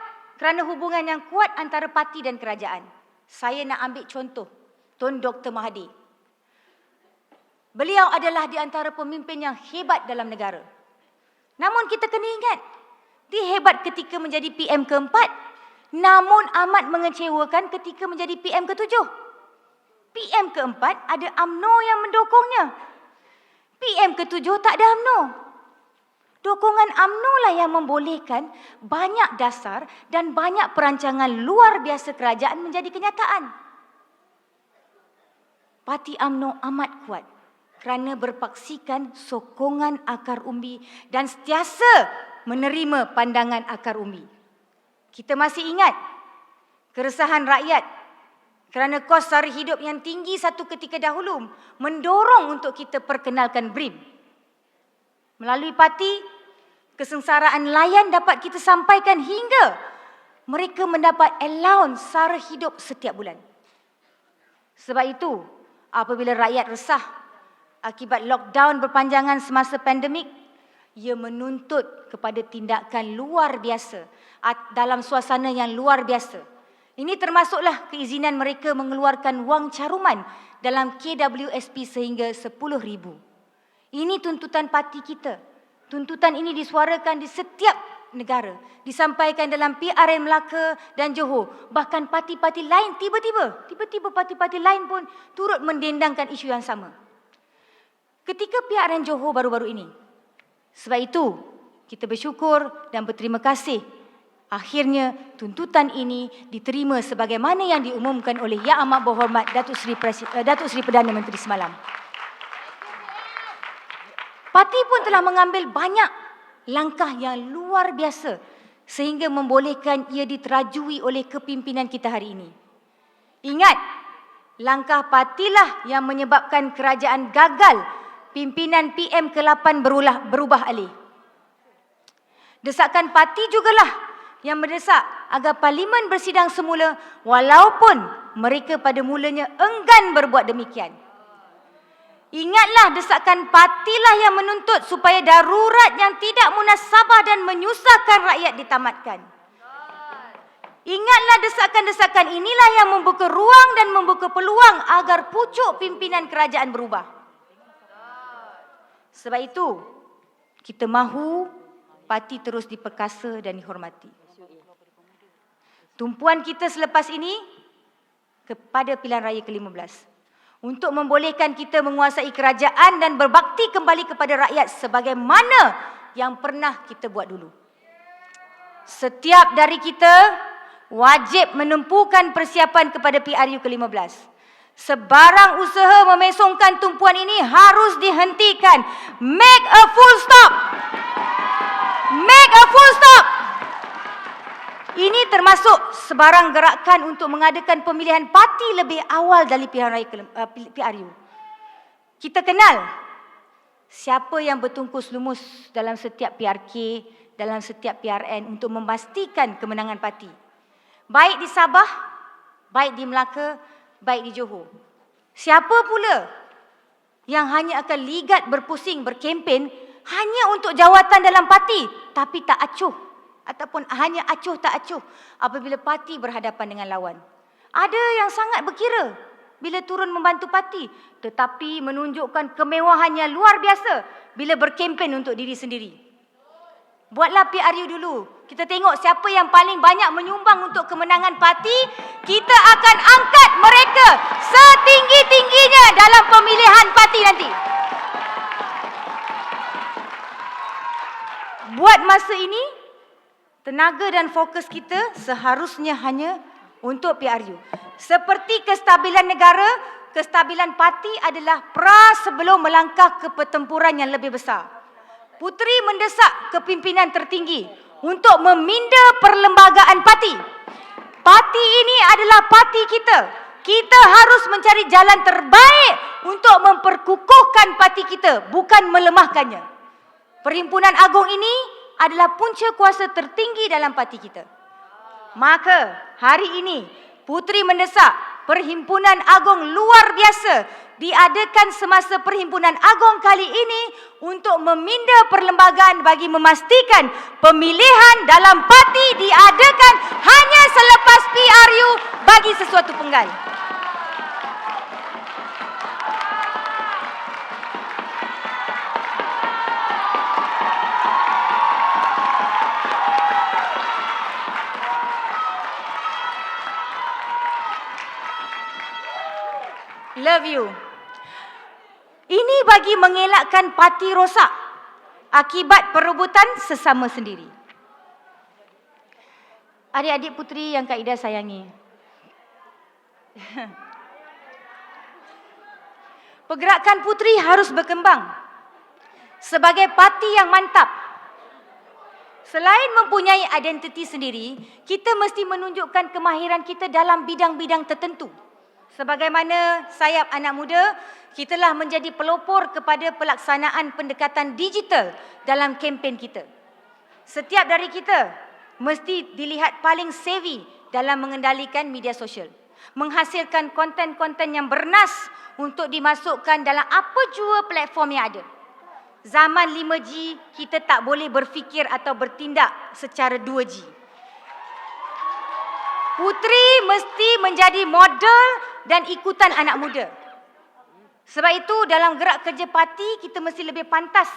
kerana hubungan yang kuat antara parti dan kerajaan. Saya nak ambil contoh Tun Dr. Mahathir. Beliau adalah di antara pemimpin yang hebat dalam negara. Namun kita kena ingat, dia hebat ketika menjadi PM keempat, namun amat mengecewakan ketika menjadi PM ketujuh. PM keempat ada UMNO yang mendukungnya. PM ketujuh tak ada UMNO. Dukungan UMNO lah yang membolehkan banyak dasar dan banyak perancangan luar biasa kerajaan menjadi kenyataan. Parti UMNO amat kuat kerana berpaksikan sokongan akar umbi dan sentiasa menerima pandangan akar umbi. Kita masih ingat keresahan rakyat kerana kos sara hidup yang tinggi satu ketika dahulu mendorong untuk kita perkenalkan BRIM. Melalui parti, kesengsaraan nelayan dapat kita sampaikan hingga mereka mendapat allowance sara hidup setiap bulan. Sebab itu, apabila rakyat resah akibat lockdown berpanjangan semasa pandemik, ia menuntut kepada tindakan luar biasa dalam suasana yang luar biasa. Ini termasuklah keizinan mereka mengeluarkan wang caruman dalam KWSP sehingga 10,000. Ini tuntutan parti kita. Tuntutan ini disuarakan di setiap negara, disampaikan dalam PRN Melaka dan Johor. Bahkan parti-parti lain tiba-tiba parti-parti lain pun turut mendendangkan isu yang sama. Ketika PRN Johor baru-baru ini. Sebab itu, kita bersyukur dan berterima kasih. Akhirnya, tuntutan ini diterima sebagaimana yang diumumkan oleh Yang Amat Berhormat Datuk Seri Perdana Menteri semalam. Parti pun telah mengambil banyak langkah yang luar biasa sehingga membolehkan ia diterajui oleh kepimpinan kita hari ini. Ingat, langkah partilah yang menyebabkan kerajaan gagal. Pimpinan PM ke-8 berubah alih. Desakan parti jugalah yang mendesak agar parlimen bersidang semula walaupun mereka pada mulanya enggan berbuat demikian. Ingatlah, desakan partilah yang menuntut supaya darurat yang tidak munasabah dan menyusahkan rakyat ditamatkan. Ingatlah, desakan-desakan inilah yang membuka ruang dan membuka peluang agar pucuk pimpinan kerajaan berubah. Sebab itu, kita mahu parti terus diperkasa dan dihormati. Tumpuan kita selepas ini kepada pilihan raya ke-15 untuk membolehkan kita menguasai kerajaan dan berbakti kembali kepada rakyat sebagaimana yang pernah kita buat dulu. Setiap dari kita wajib menempuhkan persiapan kepada PRU ke-15. Sebarang usaha memesongkan tumpuan ini harus dihentikan. Make a full stop. Make a full stop. Ini termasuk sebarang gerakan untuk mengadakan pemilihan parti lebih awal dari pilihan raya PRU. Kita kenal siapa yang bertungkus lumus dalam setiap PRK, dalam setiap PRN untuk memastikan kemenangan parti. Baik di Sabah, baik di Melaka, baik di Johor. Siapa pula yang hanya akan ligat berpusing berkempen hanya untuk jawatan dalam parti tapi tak acuh ataupun hanya acuh tak acuh apabila parti berhadapan dengan lawan. Ada yang sangat berkira bila turun membantu parti tetapi menunjukkan kemewahannya luar biasa bila berkempen untuk diri sendiri. Buatlah PRU dulu. Kita tengok siapa yang paling banyak menyumbang untuk kemenangan parti. Kita akan angkat mereka setinggi-tingginya dalam pemilihan parti nanti. Buat masa ini, tenaga dan fokus kita seharusnya hanya untuk PRU. Seperti kestabilan negara, kestabilan parti adalah pra sebelum melangkah ke pertempuran yang lebih besar. Puteri mendesak kepimpinan tertinggi untuk meminda perlembagaan parti. Parti ini adalah parti kita. Kita harus mencari jalan terbaik untuk memperkukuhkan parti kita, bukan melemahkannya. Perhimpunan Agung ini adalah punca kuasa tertinggi dalam parti kita. Maka hari ini Puteri mendesak Perhimpunan Agung luar biasa diadakan semasa Perhimpunan Agung kali ini untuk meminda perlembagaan bagi memastikan pemilihan dalam parti diadakan hanya selepas PRU bagi sesuatu penggal. Love you. Ini bagi mengelakkan parti rosak akibat perebutan sesama sendiri. Adik-adik puteri yang Kak Ida sayangi. Pergerakan puteri harus berkembang sebagai parti yang mantap. Selain mempunyai identiti sendiri, kita mesti menunjukkan kemahiran kita dalam bidang-bidang tertentu. Sebagaimana sayap anak muda, kitalah menjadi pelopor kepada pelaksanaan pendekatan digital dalam kempen kita. Setiap dari kita mesti dilihat paling savvy dalam mengendalikan media sosial. Menghasilkan konten-konten yang bernas untuk dimasukkan dalam apa jua platform yang ada. Zaman 5G, kita tak boleh berfikir atau bertindak secara 2G. Puteri mesti menjadi model dan ikutan anak muda. Sebab itu dalam gerak kerja parti kita mesti lebih pantas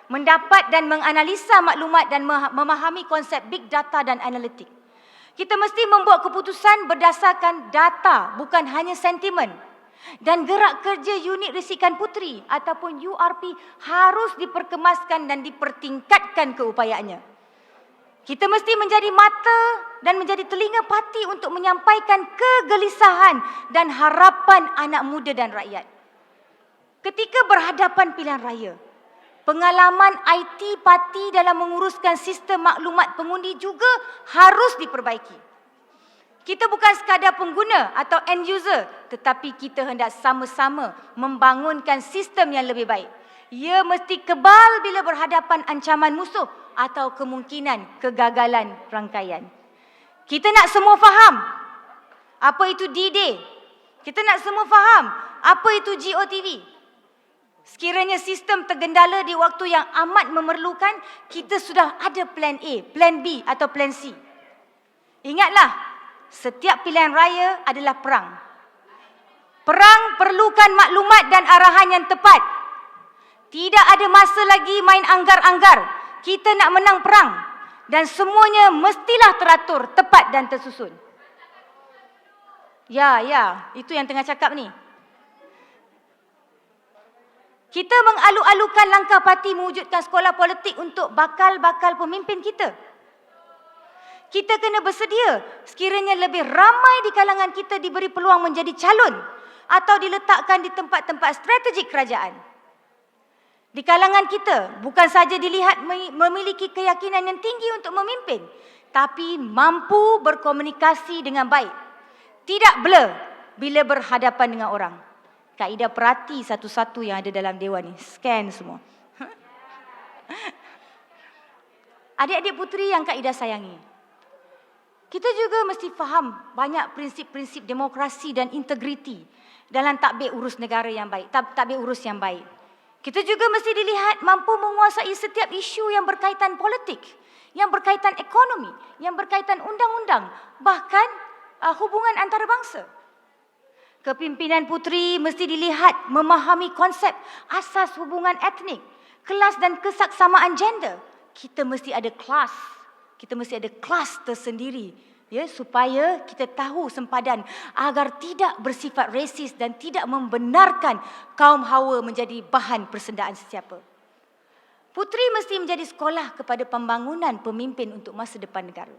mendapat dan menganalisa maklumat dan memahami konsep big data dan analitik. Kita mesti membuat keputusan berdasarkan data, bukan hanya sentimen. Dan gerak kerja unit risikan puteri ataupun URP harus diperkemaskan dan dipertingkatkan keupayaannya. Kita mesti menjadi mata dan menjadi telinga parti untuk menyampaikan kegelisahan dan harapan anak muda dan rakyat. Ketika berhadapan pilihan raya, pengalaman IT parti dalam menguruskan sistem maklumat pengundi juga harus diperbaiki. Kita bukan sekadar pengguna atau end user, tetapi kita hendak sama-sama membangunkan sistem yang lebih baik. Ia mesti kebal bila berhadapan ancaman musuh atau kemungkinan kegagalan rangkaian. Kita nak semua faham apa itu D-Day. Kita nak semua faham apa itu GOTV. Sekiranya sistem tergendala di waktu yang amat memerlukan, kita sudah ada plan A, plan B atau plan C. Ingatlah, setiap pilihan raya adalah perang. Perang perlukan maklumat dan arahan yang tepat. Tidak ada masa lagi main anggar-anggar. Kita nak menang perang. Dan semuanya mestilah teratur, tepat dan tersusun. Ya, itu yang tengah cakap ni. Kita mengalu-alukan langkah parti mewujudkan sekolah politik untuk bakal-bakal pemimpin kita. Kita kena bersedia sekiranya lebih ramai di kalangan kita diberi peluang menjadi calon atau diletakkan di tempat-tempat strategik kerajaan. Di kalangan kita bukan saja dilihat memiliki keyakinan yang tinggi untuk memimpin, tapi mampu berkomunikasi dengan baik. Tidak blur bila berhadapan dengan orang. Kaedah perhati satu-satu yang ada dalam dewan ni. Scan semua. Adik-adik puteri yang Kak Ida sayangi, kita juga mesti faham banyak prinsip-prinsip demokrasi dan integriti dalam tadbir urus negara yang baik, tadbir urus yang baik. Kita juga mesti dilihat mampu menguasai setiap isu yang berkaitan politik, yang berkaitan ekonomi, yang berkaitan undang-undang, bahkan hubungan antarabangsa. Kepimpinan puteri mesti dilihat memahami konsep asas hubungan etnik, kelas dan kesaksamaan gender. Kita mesti ada kelas tersendiri, ya, supaya kita tahu sempadan agar tidak bersifat resis dan tidak membenarkan kaum Hawa menjadi bahan persendaan sesiapa. Puteri mesti menjadi sekolah kepada pembangunan pemimpin untuk masa depan negara.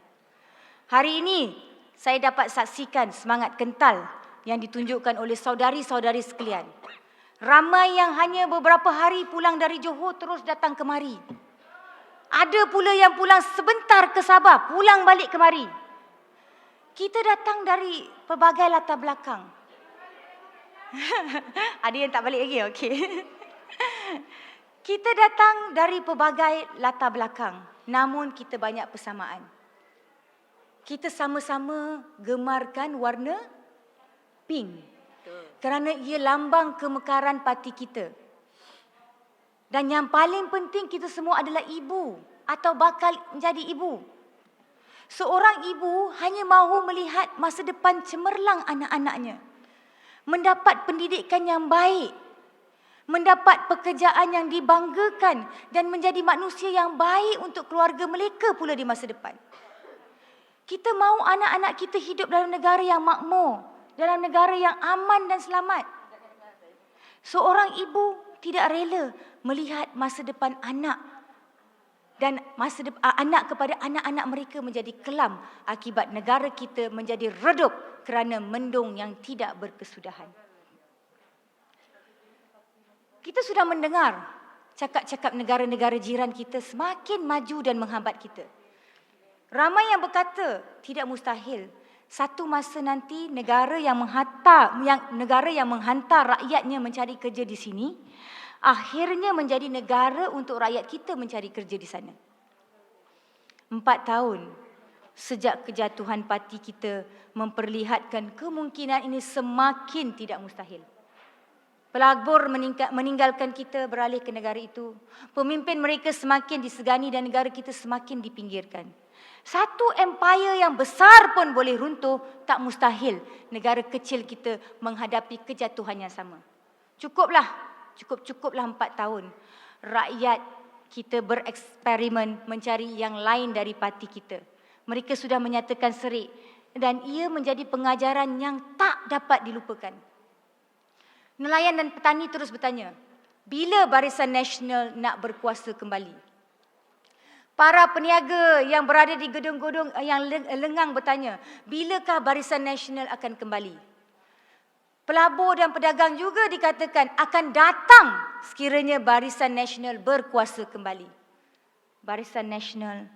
Hari ini saya dapat saksikan semangat kental yang ditunjukkan oleh saudari-saudari sekalian. Ramai yang hanya beberapa hari pulang dari Johor terus datang kemari. Ada pula yang pulang sebentar ke Sabah, pulang balik kemari. Kita datang dari pelbagai latar belakang. Ada yang tak balik lagi, okey. Kita datang dari pelbagai latar belakang, namun kita banyak persamaan. Kita sama-sama gemarkan warna pink kerana ia lambang kemekaran parti kita. Dan yang paling penting, kita semua adalah ibu atau bakal menjadi ibu. Seorang ibu hanya mahu melihat masa depan cemerlang anak-anaknya, mendapat pendidikan yang baik, mendapat pekerjaan yang dibanggakan dan menjadi manusia yang baik untuk keluarga mereka pula di masa depan. Kita mahu anak-anak kita hidup dalam negara yang makmur, dalam negara yang aman dan selamat. Seorang ibu tidak rela melihat masa depan anak dan anak kepada anak-anak mereka menjadi kelam akibat negara kita menjadi redup kerana mendung yang tidak berkesudahan. Kita sudah mendengar cakap-cakap negara-negara jiran kita semakin maju dan menghambat kita. Ramai yang berkata tidak mustahil satu masa nanti negara yang menghantar rakyatnya mencari kerja di sini akhirnya menjadi negara untuk rakyat kita mencari kerja di sana. 4 tahun sejak kejatuhan parti kita memperlihatkan kemungkinan ini semakin tidak mustahil. Pelabur meninggalkan kita beralih ke negara itu. Pemimpin mereka semakin disegani dan negara kita semakin dipinggirkan. Satu empire yang besar pun boleh runtuh, tak mustahil negara kecil kita menghadapi kejatuhan yang sama. Cukuplah 4 tahun rakyat kita bereksperimen mencari yang lain dari parti kita. Mereka sudah menyatakan serik dan ia menjadi pengajaran yang tak dapat dilupakan. Nelayan dan petani terus bertanya, bila Barisan Nasional nak berkuasa kembali? Para peniaga yang berada di gedung-gedung yang lengang bertanya, bilakah Barisan Nasional akan kembali? Pelabur dan pedagang juga dikatakan akan datang sekiranya Barisan Nasional berkuasa kembali. Barisan Nasional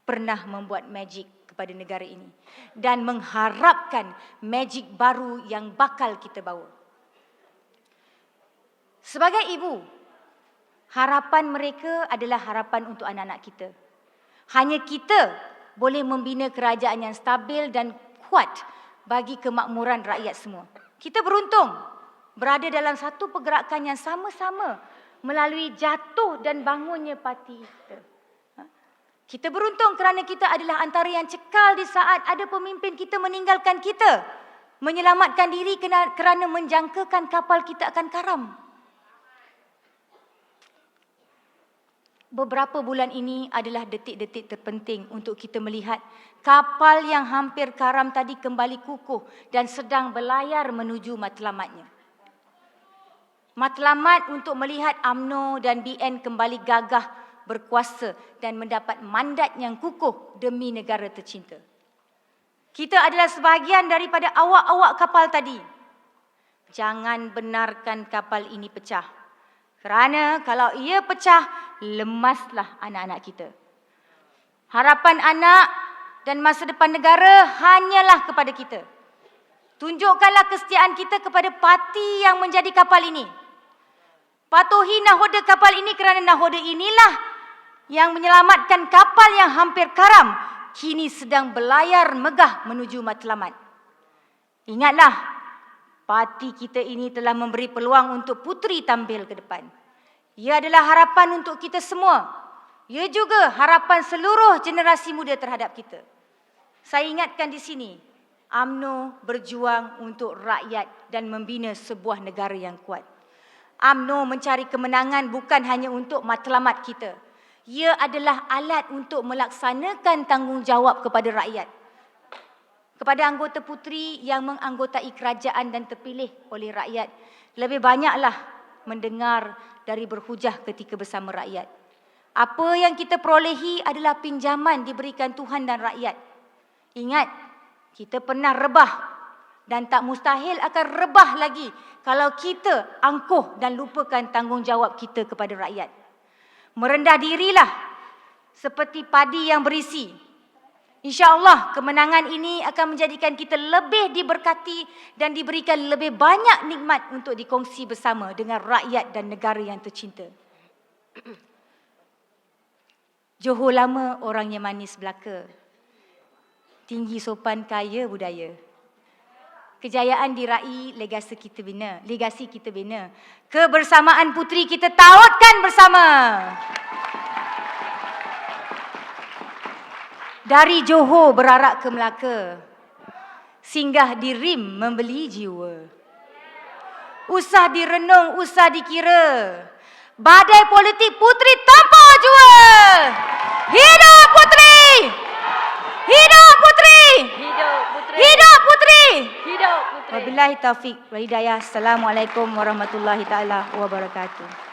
pernah membuat magic kepada negara ini dan mengharapkan magic baru yang bakal kita bawa. Sebagai ibu, harapan mereka adalah harapan untuk anak-anak kita. Hanya kita boleh membina kerajaan yang stabil dan kuat bagi kemakmuran rakyat semua. Kita beruntung berada dalam satu pergerakan yang sama-sama melalui jatuh dan bangunnya parti kita. Kita beruntung kerana kita adalah antara yang cekal di saat ada pemimpin kita meninggalkan kita, menyelamatkan diri kerana menjangkakan kapal kita akan karam. Beberapa bulan ini adalah detik-detik terpenting untuk kita melihat kapal yang hampir karam tadi kembali kukuh dan sedang berlayar menuju matlamatnya. Matlamat untuk melihat UMNO dan BN kembali gagah berkuasa dan mendapat mandat yang kukuh demi negara tercinta. Kita adalah sebahagian daripada awak-awak kapal tadi. Jangan benarkan kapal ini pecah. Kerana kalau ia pecah, lemaslah anak-anak kita. Harapan anak dan masa depan negara hanyalah kepada kita. Tunjukkanlah kesetiaan kita kepada parti yang menjadi kapal ini. Patuhi nahoda kapal ini kerana nahoda inilah yang menyelamatkan kapal yang hampir karam kini sedang berlayar megah menuju matlamat. Ingatlah, parti kita ini telah memberi peluang untuk puteri tampil ke depan. Ia adalah harapan untuk kita semua. Ia juga harapan seluruh generasi muda terhadap kita. Saya ingatkan di sini, UMNO berjuang untuk rakyat dan membina sebuah negara yang kuat. UMNO mencari kemenangan bukan hanya untuk matlamat kita. Ia adalah alat untuk melaksanakan tanggungjawab kepada rakyat. Kepada anggota puteri yang menganggotai kerajaan dan terpilih oleh rakyat, lebih banyaklah mendengar dari berhujah ketika bersama rakyat. Apa yang kita perolehi adalah pinjaman diberikan Tuhan dan rakyat. Ingat, kita pernah rebah dan tak mustahil akan rebah lagi kalau kita angkuh dan lupakan tanggungjawab kita kepada rakyat. Merendah dirilah seperti padi yang berisi. InsyaAllah kemenangan ini akan menjadikan kita lebih diberkati dan diberikan lebih banyak nikmat untuk dikongsi bersama dengan rakyat dan negara yang tercinta. Johor lama orangnya manis belaka. Tinggi sopan kaya budaya. Kejayaan diraih, legasi kita bina. Kebersamaan puteri kita tautkan bersama. Dari Johor berarak ke Melaka, singgah di Rim membeli jiwa. Usah direnung, usah dikira, badai politik puteri tanpa jua. Hidup puteri! Hidup puteri! Hidup puteri! Hidup puteri! Hidup puteri! Wabillahi taufiq wa hidayah. Assalamualaikum warahmatullahi taala wabarakatuh.